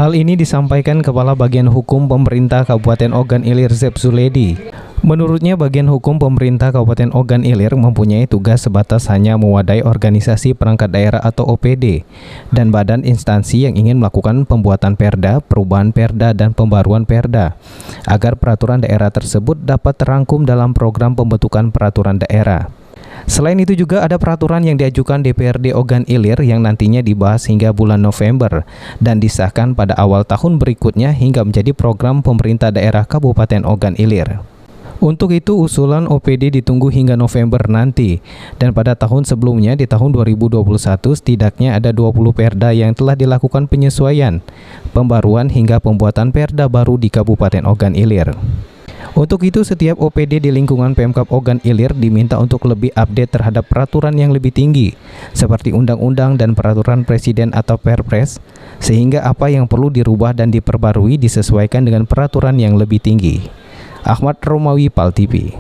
Hal ini disampaikan Kepala Bagian Hukum Pemerintah Kabupaten Ogan Ilir Zep Zuledi. Menurutnya, Bagian Hukum Pemerintah Kabupaten Ogan Ilir mempunyai tugas sebatas hanya mewadai organisasi perangkat daerah atau OPD dan badan instansi yang ingin melakukan pembuatan perda, perubahan perda, dan pembaruan perda agar peraturan daerah tersebut dapat terangkum dalam program pembentukan peraturan daerah. Selain itu juga ada peraturan yang diajukan DPRD Ogan Ilir yang nantinya dibahas hingga bulan November dan disahkan pada awal tahun berikutnya hingga menjadi program pemerintah daerah Kabupaten Ogan Ilir. Untuk itu usulan OPD ditunggu hingga November nanti, dan pada tahun sebelumnya di tahun 2021 setidaknya ada 20 perda yang telah dilakukan penyesuaian, pembaruan hingga pembuatan perda baru di Kabupaten Ogan Ilir. Untuk itu, setiap OPD di lingkungan Pemkab Ogan Ilir diminta untuk lebih update terhadap peraturan yang lebih tinggi, seperti undang-undang dan peraturan presiden atau Perpres, sehingga apa yang perlu dirubah dan diperbarui disesuaikan dengan peraturan yang lebih tinggi. Ahmad Romawi, PAL TV.